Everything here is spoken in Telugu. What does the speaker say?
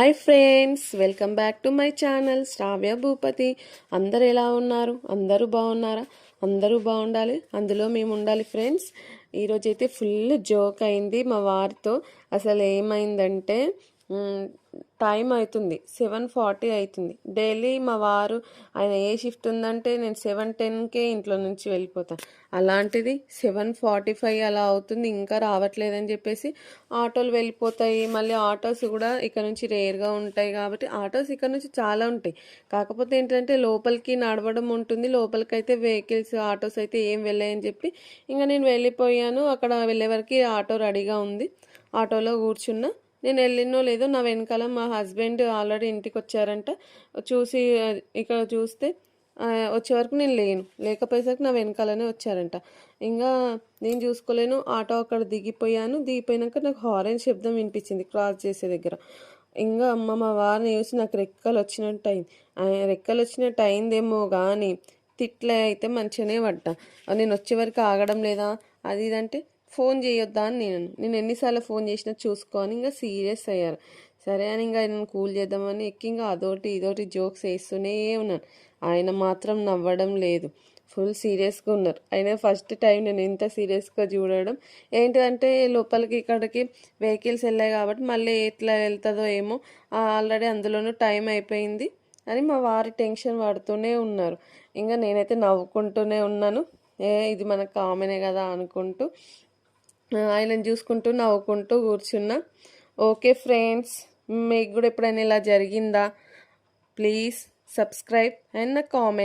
Hi friends, welcome back to my channel Shravya Bhupathi. అందరు ఎలా ఉన్నారు? అందరూ బాగున్నారా? అందరూ బాగుండాలి, అందులో మేము ఉండాలి ఫ్రెండ్స్. ఈరోజైతే ఫుల్ జోక్ అయింది మా వారితో. అసలు ఏమైందంటే టైం అవుతుంది, 7:40 అవుతుంది. డైలీ మా వారు ఆయన ఏ షిఫ్ట్ ఉందంటే నేను 7:10కే ఇంట్లో నుంచి వెళ్ళిపోతాను. అలాంటిది 7:45 అలా అవుతుంది, ఇంకా రావట్లేదని చెప్పేసి ఆటోలు వెళ్ళిపోతాయి. మళ్ళీ ఆటోస్ కూడా ఇక్కడ నుంచి రేర్గా ఉంటాయి కాబట్టి ఆటోస్ ఇక్కడ నుంచి చాలా ఉంటాయి. కాకపోతే ఏంటంటే లోపలికి నడవడం ఉంటుంది, లోపలికైతే వెహికల్స్ ఆటోస్ అయితే ఏం వెళ్ళాయని చెప్పి ఇంకా నేను వెళ్ళిపోయాను. అక్కడ వెళ్ళే వరకు ఆటో రెడీగా ఉంది, ఆటోలో కూర్చున్నా. నేను వెళ్ళినో లేదో నా వెనకాల మా హస్బెండ్ ఆల్రెడీ ఇంటికి వచ్చారంట. చూసి ఇక్కడ చూస్తే వచ్చే వరకు నేను లేకపోయేసరికి నా వెనకాలనే వచ్చారంట. ఇంకా నేను చూసుకోలేను, ఆటో అక్కడ దిగిపోయాను. దిగిపోయినాక నాకు హారన్ శబ్దం వినిపించింది క్రాస్ చేసే దగ్గర. ఇంకా మా వారిని చూసి నాకు రెక్కలు వచ్చినట్టు అయింది. రెక్కలు వచ్చినట్టు అయిందేమో కానీ తిట్లే అయితే మంచిగానే పడ్డా. నేను వచ్చే వరకు ఆగడం లేదా అది ఇదంటే ఫోన్ చేయొద్దా అని నేను ఎన్నిసార్లు ఫోన్ చేసినా చూసుకోని ఇంకా సీరియస్ అయ్యారు. సరే అని ఇంకా ఆయన కూల్ చేద్దామని ఎక్కి ఇంకా అదోటి ఇదోటి జోక్స్ వేస్తూనే ఉన్నాను. ఆయన మాత్రం నవ్వడం లేదు, ఫుల్ సీరియస్గా ఉన్నారు. అయినా ఫస్ట్ టైం నేను ఇంత సీరియస్గా చూడడం. ఏంటిదంటే లోపలికి ఇక్కడికి వెహికల్స్ వెళ్ళాయి కాబట్టి మళ్ళీ ఎట్లా వెళ్తుందో ఏమో, ఆల్రెడీ అందులోనూ టైం అయిపోయింది అని మా వారి టెన్షన్ పడుతూనే ఉన్నారు. ఇంకా నేనైతే నవ్వుకుంటూనే ఉన్నాను. ఇది మనకు కామనే కదా అనుకుంటూ ఆయనను చూసుకుంటూ నవ్వుకుంటూ కూర్చున్నా. ఓకే ఫ్రెండ్స్, మీకు కూడా ఎప్పుడైనా ఇలా జరిగిందా? Please subscribe and comment.